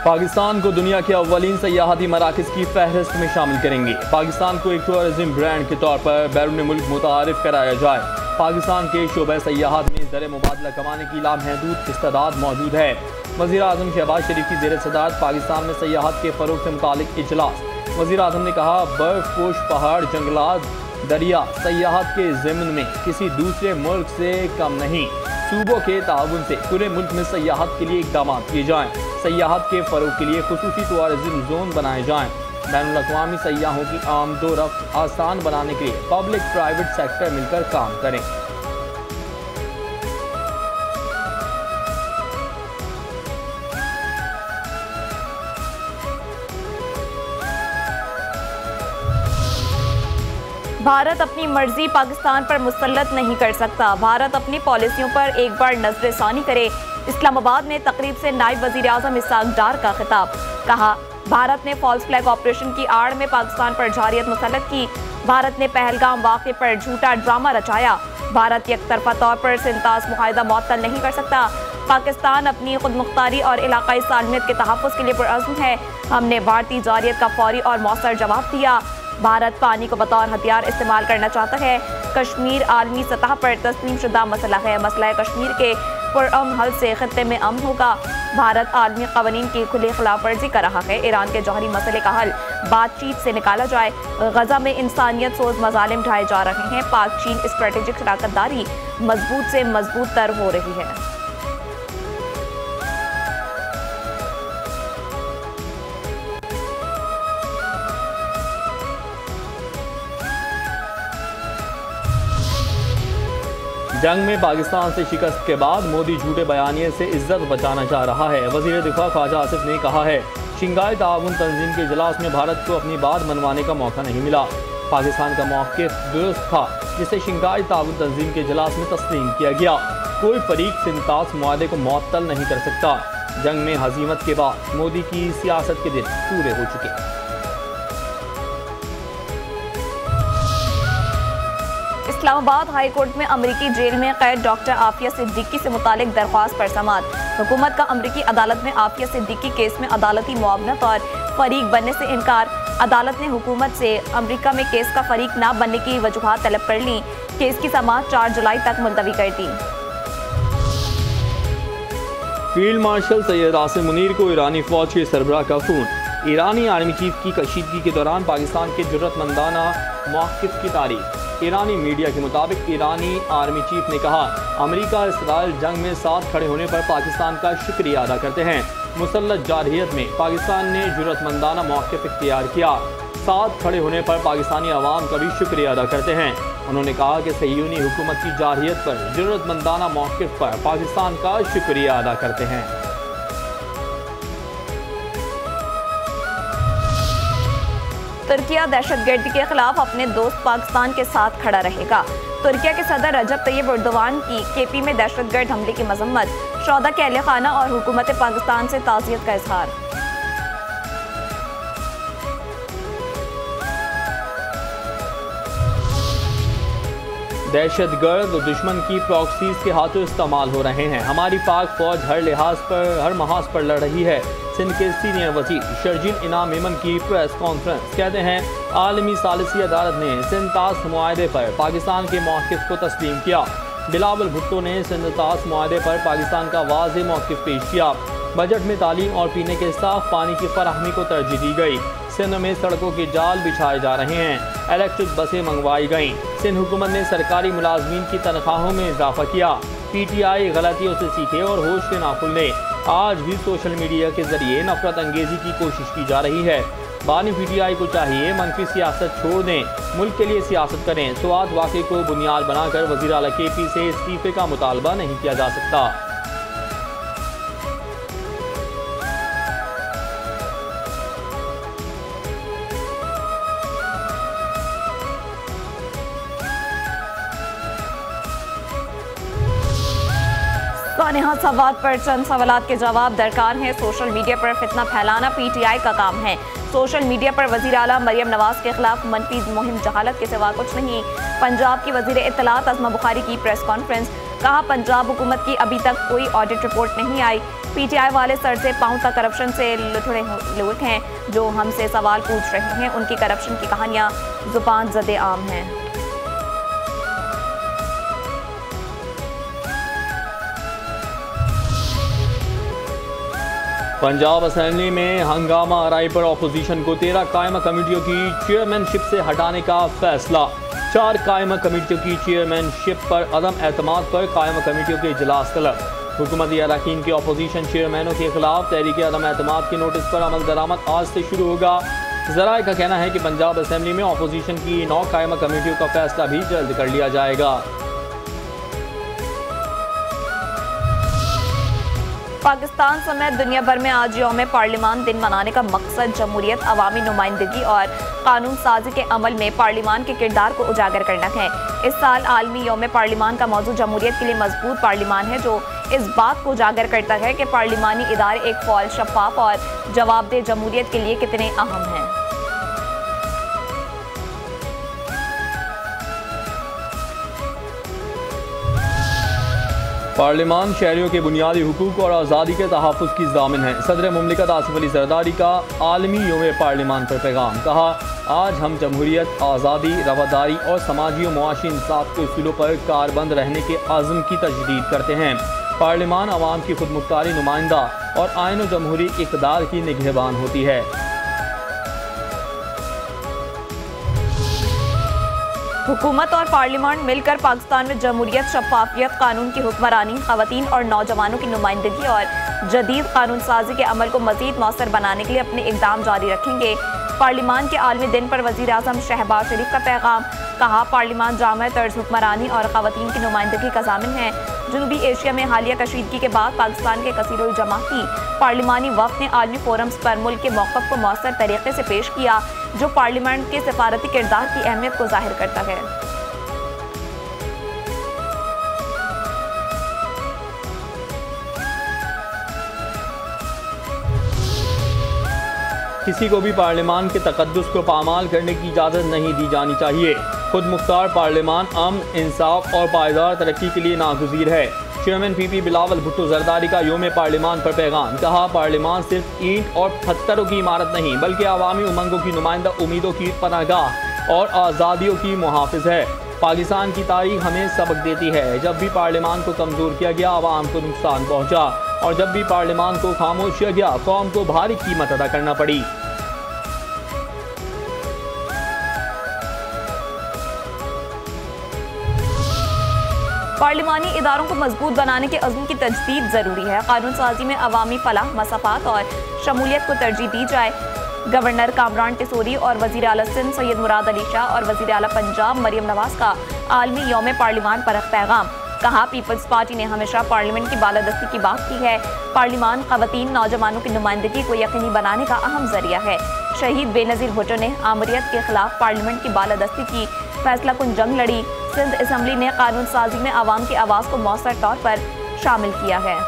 पाकिस्तान को दुनिया के अव्वलीन सयाहती मराकज़ की फहरिस्त में शामिल करेंगे। पाकिस्तान को एक टूरिज्म ब्रांड के तौर पर बैरून मुल्क मुतारिफ कराया जाए। पाकिस्तान के शोबे सयाहत में दर मुबादला कमाने की लामहदूद इस्तेदाद मौजूद है। वज़ीर आज़म शहबाज शरीफ की ज़ेर सदारत पाकिस्तान में सयाहत के फ़रोग़ से मुतालिक इजलास। वज़ीर आज़म ने कहा, बर्फ पोश पहाड़, जंगलात, दरिया सयाहत के ज़िम्न में किसी दूसरे मुल्क से कम नहीं। सूबों के ताउन से पूरे मुल्क में सयाहत के लिए इक़दाम किए जाएँ। सयाहत के फ़रोग़ के लिए खुसूसी टूरिज़म जोन बनाए जाएँ। बैनुल-अक़वामी सयाहों की आमदोरफ्त आसान बनाने के लिए पब्लिक प्राइवेट सेक्टर मिलकर काम करें। भारत अपनी मर्जी पाकिस्तान पर मुसल्लत नहीं कर सकता। भारत अपनी पॉलिसियों पर एक बार नजरसानी करे। इस्लामाबाद में तकरीब से नायब वज़ीर आज़म इसहाक डार का खिताब। कहा, भारत ने फॉल्स फ्लैग ऑपरेशन की आड़ में पाकिस्तान पर जारियत मुसल्लत की। भारत ने पहलगाम वाक़े पर झूठा ड्रामा रचाया। भारत एकतरफा तौर पर सिंतास मुआहिदा मुअत्तल नहीं कर सकता। पाकिस्तान अपनी खुदमुख्तारी और इलाकाई सालमियत के तहफ़्फ़ुज़ के लिए पुरअज़्म है। हमने भारतीय जारियत का फौरी और मौसर जवाब दिया। भारत पानी को बतौर हथियार इस्तेमाल करना चाहता है। कश्मीर आलमी सतह पर तस्लीम शुदा मसला है। मसला कश्मीर के पुरअमन हल से खित्ते में अमन होगा। भारत आलमी क़वानीन की खुली खिलाफ वर्जी कर रहा है। ईरान के जौहरी मसले का हल बातचीत से निकाला जाए। गजा में इंसानियत सोज मजालिम ढाए जा रहे हैं। पाक चीन स्ट्रेटेजिक शराकतदारी मजबूत से मजबूत तर हो रही है। जंग में पाकिस्तान से शिकस्त के बाद मोदी झूठे बयानिए से इज्जत बचाना चाह रहा है। वज़ीर दिफा ख्वाजा आसिफ ने कहा है, शंघाई ताउन तंजीम के इजलास में भारत को अपनी बात मनवाने का मौका नहीं मिला। पाकिस्तान का मौक़िफ़ दुरुस्त था, जिसे शंघाई ताउन तंजीम के इजलास में तस्लीम किया गया। कोई फरीक सिंतास मुआहदे को मुअत्तल नहीं कर सकता। जंग में हज़ीमत के बाद मोदी की सियासत के दिन पूरे हो चुके। इस्लामाबाद हाई कोर्ट में अमरीकी जेल में कैद डॉक्टर आफिया सिद्दीकी से मुतालिक दरख्वास्त पर समाअत। हुकूमत का अमरीकी अदालत में आफिया सिद्दीकी केस में अदालती मुआवनत और फरीक बनने से इनकार। अदालत ने हुकूमत से अमरीका में केस का फरीक न बनने की वजूहात तलब कर ली। केस की समाअत 4 जुलाई तक मुलतवी कर दी। फील्ड मार्शल सैयद आसिम मुनीर को ईरानी फौज के सरबराह का फ़ोन। ईरानी आर्मी चीफ की कशीदगी के दौरान पाकिस्तान के जुर्रतमंदाना मौक़िफ़ की तारीफ। ईरानी मीडिया के मुताबिक ईरानी आर्मी चीफ ने कहा, अमेरिका इसराइल जंग में साथ खड़े होने पर पाकिस्तान का शुक्रिया अदा करते हैं। मुसल्लत जारहियत में पाकिस्तान ने जुर्रतमंदाना मौक़िफ़ इख्तियार किया। साथ खड़े होने पर पाकिस्तानी अवाम का भी शुक्रिया अदा करते हैं। उन्होंने कहा कि सहीयूनी हुकूमत की जारहियत पर जुर्रतमंदाना मौक़िफ़ पर पाकिस्तान का शुक्रिया अदा करते हैं। तुर्किया दहशतगर्दी के खिलाफ अपने दोस्त पाकिस्तान के साथ खड़ा रहेगा। तुर्किया के सदर रजब तैयब एर्दोगान की केपी में दहशतगर्द हमले की मजम्मत। शौदा के अहले खाना और हुकूमत पाकिस्तान से ताज़ियत का इजहार। दहशतगर्द दुश्मन की प्रॉक्सीज के हाथों इस्तेमाल हो रहे हैं। हमारी पाक फौज हर महाज पर लड़ रही है। सिंध के सीनियर वज़ीर शर्जील इनाम इमन की प्रेस कॉन्फ्रेंस। कहते हैं, आलमी सालिसी अदालत ने सिंतास मुआहदे पर पाकिस्तान के मौक़िफ़ को तस्लीम किया। बिलावल भुट्टो ने सिंतास मुआहदे पर पाकिस्तान का वाज़ेह मौक़िफ़ पेश किया। बजट में तालीम और पीने के साफ पानी की फराहमी को तरजीह दी गई। सिंध में सड़कों के जाल बिछाए जा रहे हैं। इलेक्ट्रिक बसें मंगवाई गईं। सिंध हुकूमत ने सरकारी मुलाजमीन की तनख्वाहों में इजाफा किया। PTI गलतियों से सीखे और होश से ना खुलने। आज भी सोशल मीडिया के जरिए नफरत अंगेजी की कोशिश की जा रही है। बानी PTI को चाहिए मनफी सियासत छोड़ दें, मुल्क के लिए सियासत करें। स्वात वाक़े को बुनियाद बनाकर वज़ीर आला KP से इस्तीफे का मुतालबा नहीं किया जा सकता। सानेहा सवाल पर चंद सवालात के जवाब दरकार हैं। सोशल मीडिया पर फितना फैलाना PTI का काम है। सोशल मीडिया पर वज़ीर आला मरियम नवाज के खिलाफ मनफी मुहिम जहालत के सिवा कुछ नहीं। पंजाब की वज़ीर इत्तलात अज़मा बुखारी की प्रेस कॉन्फ्रेंस। कहा पंजाब हुकूमत की अभी तक कोई ऑडिट रिपोर्ट नहीं आई। पीटीआई वाले सर से पांव तक करप्शन से लुथड़े लोग हैं जो हमसे सवाल पूछ रहे हैं, उनकी करप्शन की कहानियां जुबान ज़दे आम हैं। पंजाब असेंबली में हंगामा आरई पर अपोजिशन को 13 कायमा कमेटियों की चेयरमैनशिप से हटाने का फैसला। 4 कायमा कमेटियों की चेयरमैनशिप पर अदम एतमाद पर कायमा कमेटियों के इजलास तलब। हुकूमती अरकान के अपोजिशन चेयरमैनों के खिलाफ तहरीक अदम एतमाद के नोटिस पर अमल दरामद आज से शुरू होगा। ज़राए का कहना है कि पंजाब असेंबली में अपोजिशन की 9 कायमा कमेटियों का फैसला भी जल्द कर लिया जाएगा। पाकिस्तान समेत दुनिया भर में आज यौम पार्लिमान दिन मनाने का मकसद जमहूरियत, अवामी नुमाइंदगी और कानून साजी के अमल में पार्लिमान के किरदार को उजागर करना है। इस साल आलमी यौम पार्लिमान का मौजू जमहूरियत के लिए मजबूत पार्लिमान है, जो इस बात को उजागर करता है कि पार्लिमानी इदारे एक फौल, शफाफ और जवाबदेह जमहूरियत के लिए कितने अहम हैं। पार्लिमान शहरियों के बुनियादी हुकूक और आज़ादी के तहफ़्फ़ुज़ की ज़ामिन है। सदर मुमलिकत आसिफ अली ज़रदारी का आलमी यौम पार्लिमान पर पैगाम। कहा, आज हम जमहूरियत, आज़ादी, रवादारी और समाजी और मुआशी इंसाफ के उसूलों पर कारबंद रहने के आज़म की तजदीद करते हैं। पार्लिमान अवाम की खुदमुख्तारी नुमाइंदा और आइन व जमहूरी इक़्तिदार की निगहबान होती है। हुकूमत और पार्लियामेंट मिलकर पाकिस्तान में जमहूरियत, शफाफियत, कानून की हुक्मरानी, खवातीन और नौजवानों की नुमाइंदगी और जदीद कानून साजी के अमल को मजीद मौसर बनाने के लिए अपने इक़दाम जारी रखेंगे। पार्लियामान के आलमी दिन पर वज़ीर आज़म शहबाज शरीफ का पैगाम। कहा, पार्लियामान जामा तर्ज हुक्मरानी और खवातीन की नुमाइंदगी का ज़ामिन है। जनूबी एशिया में हालिया कशीदगी के बाद पाकिस्तान के कसीरुल जमाती पार्लिमानी वक्त ने आलमी फोरम्स पर मुल्क के मौक़िफ़ को मौसर तरीके से पेश किया, जो पार्लियामेंट के सफारती किरदार की अहमियत को ज़ाहिर करता है। किसी को भी पार्लियामान के तकद्दुस को पामाल करने की इजाज़त नहीं दी जानी चाहिए। खुद मुख्तार पार्लियामान अमन, इंसाफ और पायदार तरक्की के लिए नागुज़ीर है। चेयरमैन पीपी बिलावल भुट्टो ज़रदारी का यौम पार्लियामान पर पैगाम। कहा, पार्लियामान सिर्फ ईंट और पत्थरों की इमारत नहीं बल्कि अवामी उमंगों की नुमाइंदा, उम्मीदों की पनाहगाह और आज़ादियों की मुहाफ़िज़ है। पाकिस्तान की तारीख हमें सबक देती है, जब भी पार्लियामान को कमज़ोर किया गया अवाम को नुकसान पहुँचा, और जब भी पार्लियामान को खामोश किया गया कौम को भारी कीमत अदा करना पड़ी। पार्लिमानी इदारों को मजबूत बनाने के अज़्म की तजदीद ज़रूरी है। कानून साजी में अवामी फलाह, मसाफात और शमूलियत को तरजीह दी जाए। गवर्नर कामरान टिसोरी और वज़ीर आला सिंध सैयद मुराद अली शाह और वज़ीर आला पंजाब मरियम नवाज का आलमी यौम पार्लियामान पर पैगाम। कहा, पीपल्स पार्टी ने हमेशा पार्लियामेंट की बालादस्ती की बात की है। पार्लियामान खवातीन, नौजवानों की नुमाइंदगी को यकीनी बनाने का अहम जरिया है। शहीद बेनज़ीर भुट्टो ने आमरीत के खिलाफ पार्लियामेंट की बालादस्ती की फैसला कुन जंग लड़ी। सिंध असम्बली ने कानून साजी में आवाम की आवाज़ को मौसर तौर पर शामिल किया है।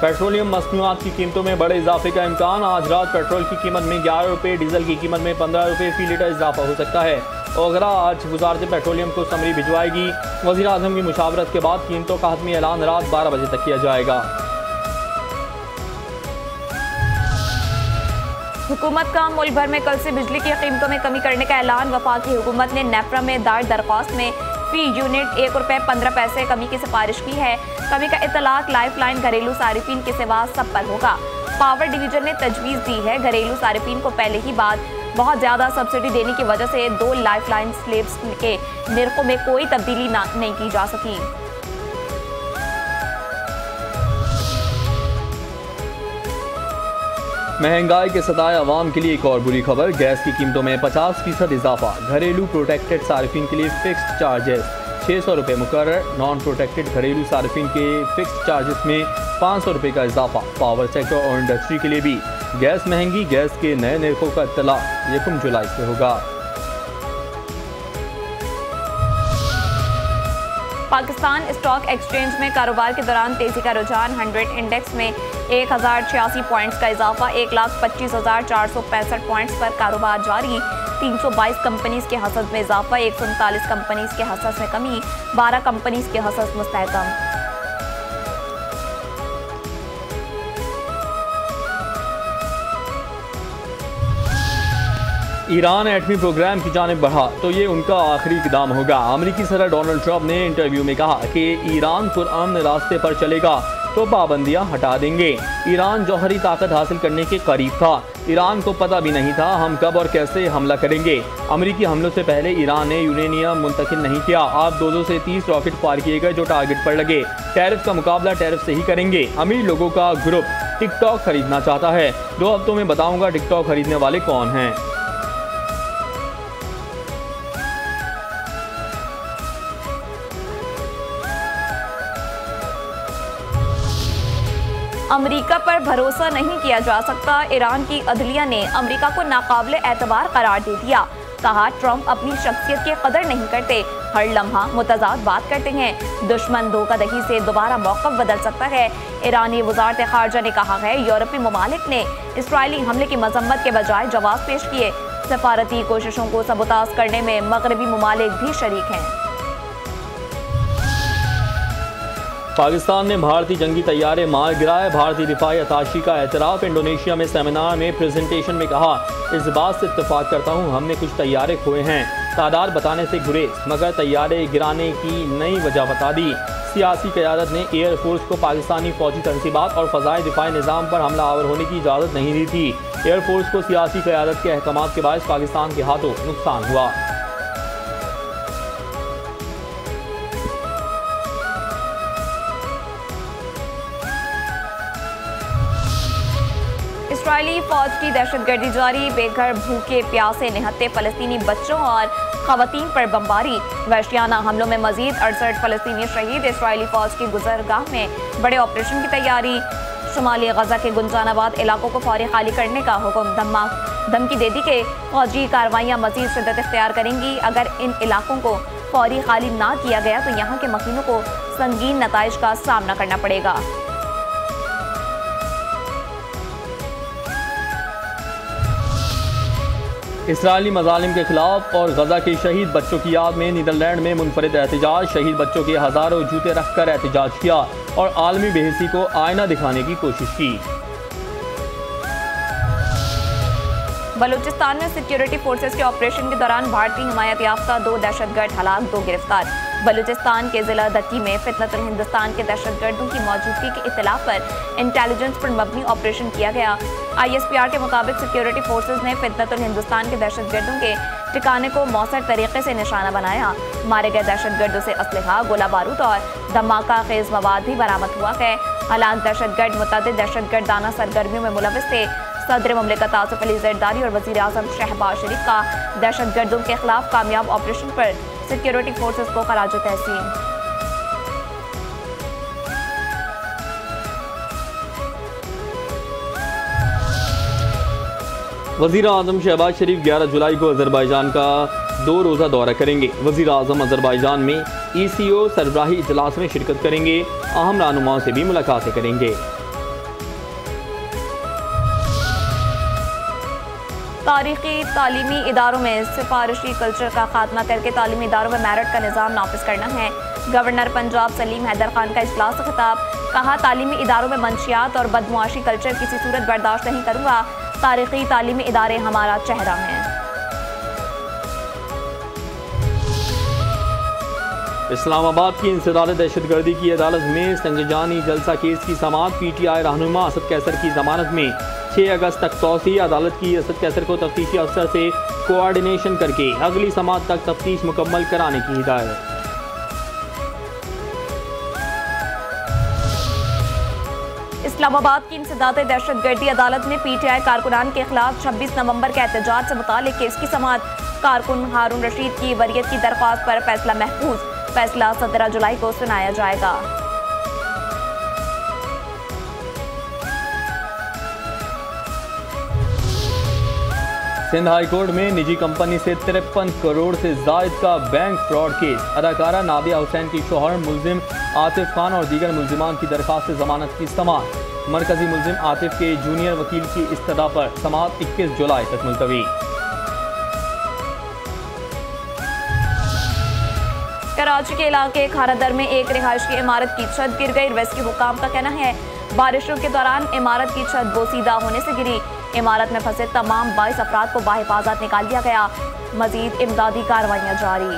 पेट्रोलियम मसनूआत की कीमतों में बड़े इजाफे का इम्कान। आज रात पेट्रोल की कीमत में 11 रुपये, डीजल की कीमत में 15 रुपये फी लीटर इजाफा हो सकता है। ओगरा आज वजारत पेट्रोलियम को समरी भिजवाएगी। वज़ीर आज़म की मुशावरत के बाद कीमतों का हतमी ऐलान रात 12 बजे तक किया जाएगा। हुकूमत का मुल्क भर में कल से बिजली की कीमतों में कमी करने का ऐलान। वफाकी हुकूमत ने नेफ्रा में दायर दरख्वास्त में फी यूनिट 1 रुपये 15 पैसे कमी की सिफारिश की है। कमी का इतलाक लाइफ लाइन घरेलू सारिफिन के सिवा सब पर होगा। पावर डिवीजन ने तजवीज़ दी है, घरेलू सारिफिन को पहले ही बाद बहुत ज़्यादा सब्सिडी देने की वजह से 2 लाइफ लाइन स्लेब्स के निर्खों में कोई तब्दीली नहीं की जा सकी। महंगाई के सताए अवाम के लिए एक और बुरी खबर। गैस की कीमतों में 50% इजाफा। घरेलू प्रोटेक्टेड सार्फिन के लिए फिक्स्ड चार्जेस 600 रुपये मुकर्रर। नॉन प्रोटेक्टेड घरेलू सार्फिन के फिक्स्ड चार्जेस में 500 रुपये का इजाफा। पावर सेक्टर और इंडस्ट्री के लिए भी गैस महंगी। गैस के नए निर्खों का इत्तला 1 जुलाई से होगा। पाकिस्तान स्टॉक एक्सचेंज में कारोबार के दौरान तेजी का रुझान। 100 इंडेक्स में 1086 पॉइंट्स का इजाफा, 1,25,465 पॉइंट्स पर कारोबार जारी। 322 कंपनीज के हसद में इजाफा, 139 कंपनीज के हसद में कमी, 12 कंपनीज के हसद मुस्तहकम। ईरान एटमी प्रोग्राम की जानिब बढ़ा तो ये उनका आखिरी इक़दाम होगा। अमेरिकी सदर डोनाल्ड ट्रंप ने इंटरव्यू में कहा कि ईरान पुरअमन रास्ते पर चलेगा तो पाबंदियां हटा देंगे। ईरान जौहरी ताकत हासिल करने के करीब था। ईरान को पता भी नहीं था हम कब और कैसे हमला करेंगे। अमेरिकी हमलों से पहले ईरान ने यूरेनियम मुंतकिल नहीं किया। अब 2 से 30 रॉकेट फायर किए गए जो टारगेट पर लगे। टैरिफ का मुकाबला टैरिफ से ही करेंगे। अमीर लोगों का ग्रुप टिकटॉक खरीदना चाहता है। 2 हफ्तों में बताऊंगा टिकटॉक खरीदने वाले कौन हैं। अमेरिका पर भरोसा नहीं किया जा सकता। ईरान की अदलिया ने अमेरिका को नाकाबिले एतबार करार दे दिया। कहा ट्रंप अपनी शख्सियत की कदर नहीं करते, हर लम्हा मुतजाद बात करते हैं। दुश्मन धोखाधड़ी से दोबारा मौक़िफ़ बदल सकता है। ईरानी वज़ारत ख़ारजा ने कहा है यूरोपीय ममालिक ने इसराइली हमले की मजम्मत के बजाय जवाब पेश किए। सफारती कोशिशों को सबूताज करने में मगरबी ममालिक भी शरीक हैं। पाकिस्तान ने भारतीय जंगी तैयारे मार गिराए। भारतीय दिफाई अताशी का एतराफ़। इंडोनेशिया में सेमिनार में प्रेजेंटेशन में कहा इस बात से इत्तेफाक करता हूँ हमने कुछ तैयारे खोए हैं। तादाद बताने से गुरेज मगर तैयारे गिराने की नई वजह बता दी। सियासी क़यादत ने एयरफोर्स को पाकिस्तानी फ़ौजी तनसीबात और फ़ज़ाई दिफाई निज़ाम पर हमला आवर होने की इजाज़त नहीं दी थी। एयरफोर्स को सियासी क़यादत के अहकामात के बायस पाकिस्तान के हाथों नुकसान हुआ। इसराइली फौज की दहशतगर्दी जारी। बेघर भूखे प्यासे निहत्ते फ़लस्तीनी बच्चों और ख़वातीन पर बमबारी। वहशियाना हमलों में मजीद 68 फ़लस्तीनी शहीद। इसराइली फौज की गुजरगाह में बड़े ऑपरेशन की तैयारी। शुमाली गजा के गुंजानाबाद इलाकों को फौरी खाली करने का हुक्म। धमकी दे दी कि फौजी कार्रवाइयाँ मजीद शिद्दत इख्तियार करेंगी। अगर इन इलाकों को फौरी खाली ना किया गया तो यहाँ के मकीनों को संगीन नताइज का सामना करना पड़ेगा। इसराइली मज़ालिम के खिलाफ और गजा के शहीद बच्चों की याद में नीदरलैंड में मुनफरिद एहतजाज। शहीद बच्चों के हज़ारों जूते रखकर एहतजाज किया और आलमी बेहिसी को आईना दिखाने की कोशिश की। बलूचिस्तान में सिक्योरिटी फोर्सेस के ऑपरेशन के दौरान भारतीय हिमायत याफ्ता 2 दहशतगर्द हलाक, 2 गिरफ्तार। बलूचिस्तान के जिला दक्की में फितनतुल हिंदुस्तान के दहशतगर्दों की मौजूदगी की इत्तला पर इंटेलिजेंस पर मबनी ऑपरेशन किया गया। ISPR के मुताबिक सिक्योरिटी फोर्सेस ने फितनतुल हिंदुस्तान के दहशतगर्दों के ठिकाने को मौसर तरीके से निशाना बनाया। मारे गए दहशतगर्दों से असलहा, गोला बारूद और धमाका खेज मवाद भी बरामद हुआ है। हलाक दहशतगर्द मुतअद्दिद दहशतगर्दाना सरगर्मियों में मुलविस थे। सदर मुमलिकत आसिफ अली जरदारी और वज़ीर आज़म शहबाज शरीफ का दहशतगर्दों के खिलाफ कामयाब ऑपरेशन पर सिक्योरिटी फोर्सेस को खराज तहसीन। वज़ीर आज़म शहबाज शरीफ 11 जुलाई को अज़रबैजान का 2 रोज़ा दौरा करेंगे। वज़ीर आज़म अज़रबैजान में ECO सरबराही इजलास में शिरकत करेंगे। अहम रहनुमाओं से भी मुलाकातें करेंगे। तारीखी तालीमी इदारों में सिफारिशी कल्चर का खात्मा करके तालीमी इदारों में मेरिट का निज़ाम नाफिज करना है। गवर्नर पंजाब सलीम हैदर खान का इजलास से खिताब। कहा तालीमी इदारों में मंशियात और बदमुआशी कल्चर किसी सूरत बर्दाश्त नहीं करूँगा। तारीखी तालीमी इदारे हमारा चेहरा हैं। इस्लामाबाद की इंसदाद दहशतगर्दी की अदालत में संजजानी जलसा केस की समाअत। PTI रहनुमा असद कैसर की जमानत में 6 अगस्त तक तौसी। अदालत की असद कैसर को तफ्तीशी अफसर से कोऑर्डिनेशन करके अगली समाअत तक तफ्तीश मुकम्मल कराने की हिदायत। इस्लामाबाद की इंसदाद दहशतगर्दी अदालत ने PTI कारकुनान के खिलाफ 26 नवंबर के एहतजाज से मुतालिक केस की समाअत। कारकुन हारून रशीद की वरीयत की दरख्वास्त पर फैसला महफूज। फैसला 17 जुलाई को सुनाया जाएगा। सिंध हाई कोर्ट में निजी कंपनी से 53 करोड़ से जायद का बैंक फ्रॉड केस। अदाकारा नादिया हुसैन की शौहर मुल्जिम आतिफ खान और दीगर मुल्जिमान की दरखास्त जमानत की समाअत। मरकजी मुल्जिम आतिफ के जूनियर वकील की इस्तदा पर समाअत 21 जुलाई तक मुलतवी। कराची के इलाके खारादर में एक रिहाइश की इमारत की छत गिर गई। रेस्क्यू हुकाम का कहना है बारिशों के दौरान इमारत की छत बोसीदा होने से गिरी। इमारत में फंसे तमाम 22 अफराद को बाहिफाजत निकाल लिया गया। मजीद इमदादी कार्रवाइयां जारी।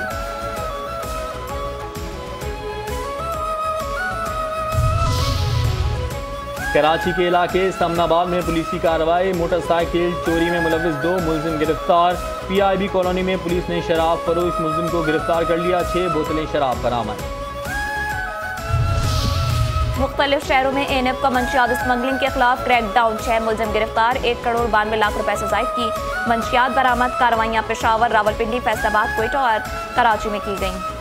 कराची के इलाके समनाबाद में पुलिस की कार्रवाई। मोटरसाइकिल चोरी में मुलविस 2 मुल्जिम गिरफ्तार। PIB कॉलोनी में पुलिस ने शराब फरोश मुल्जिम को गिरफ्तार कर लिया। 6 बोतलें शराब बरामद। मुख्तलिफ शहरों में ANF का मंशियात स्मगलिंग के खिलाफ क्रैकडाउन। 6 मुल्जिम गिरफ्तार। 1 करोड़ 92 लाख रुपए से जायद की मंशियात बरामद। कार्रवाइयां पेशावर, रावलपिंडी, फैसलाबाद, क्वेटा और कराची में की गईं।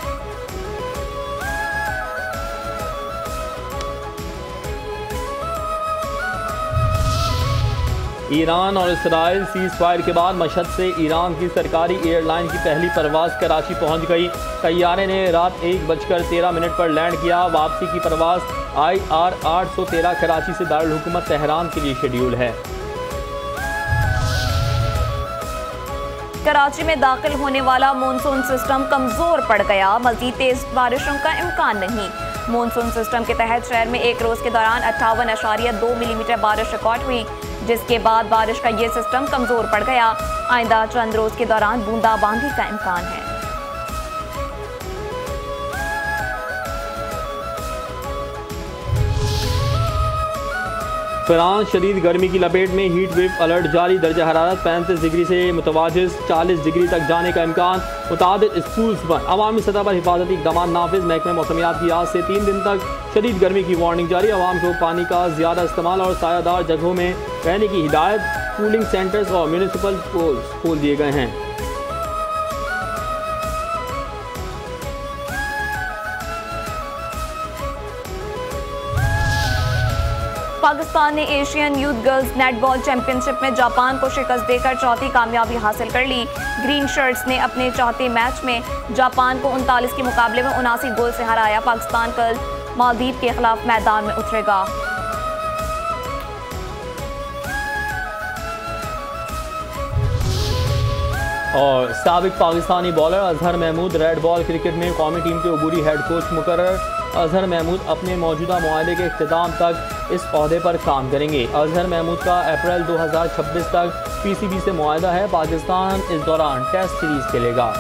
ईरान और इसराइल सीज फायर के बाद मशहद से ईरान की सरकारी एयरलाइन की पहली परवाज़ कराची पहुंच गई। तैयारे ने रात 1:13 पर लैंड किया। वापसी की परवाज़ IR 813 कराची से दारुल हुकूमत तेहरान के लिए शेड्यूल है। कराची में दाखिल होने वाला मानसून सिस्टम कमजोर पड़ गया। मजीद तेज बारिशों का इम्कान नहीं। मानसून सिस्टम के तहत शहर में एक रोज के दौरान 58.2 मिलीमीटर बारिश रिकॉर्ड हुई, जिसके बाद बारिश का ये सिस्टम कमजोर पड़ गया। आइंदा चंद रोज के दौरान बूंदाबांदी का इम्कान है। फ्रांस शदीद गर्मी की लपेट में। हीट वेव अलर्ट जारी। दर्जा हरारत 35 डिग्री से मुतवाजिस 40 डिग्री तक जाने का इम्कान। मुतादिद स्कूल्स बंद। अवामी सतह पर हिफाजती इक़दाम नाफिज। महकमे मौसमियात की आज से 3 दिन तक शदीद गर्मी की वार्निंग जारी। अवाम को पानी का ज़्यादा इस्तेमाल और सायादार जगहों में रहने की हिदायत। कूलिंग सेंटर्स और म्यूनिसिपल पूल्स खोल दिए गए हैं। पाकिस्तान ने Asian youth girls netball championship में जापान को शिकस्त देकर चौथी कामयाबी हासिल कर ली। ग्रीन शर्ट्स ने अपने चौथे मैच में जापान को 39 के मुकाबले में 79 गोल से हराया। पाकिस्तान कल मालदीव के खिलाफ मैदान में उतरेगा। और साबिक Pakistani bowler Azhar Mahmood red ball cricket में कौमी टीम के अबूरी हेड कोच मुकर्रर। अजहर महमूद अपने मौजूदा मुआहदे के इख्तिताम तक इस ओहदे पर काम करेंगे। अजहर महमूद का अप्रैल 2026 तक PCB से मुआहदा है। पाकिस्तान इस दौरान टेस्ट सीरीज खेलेगा।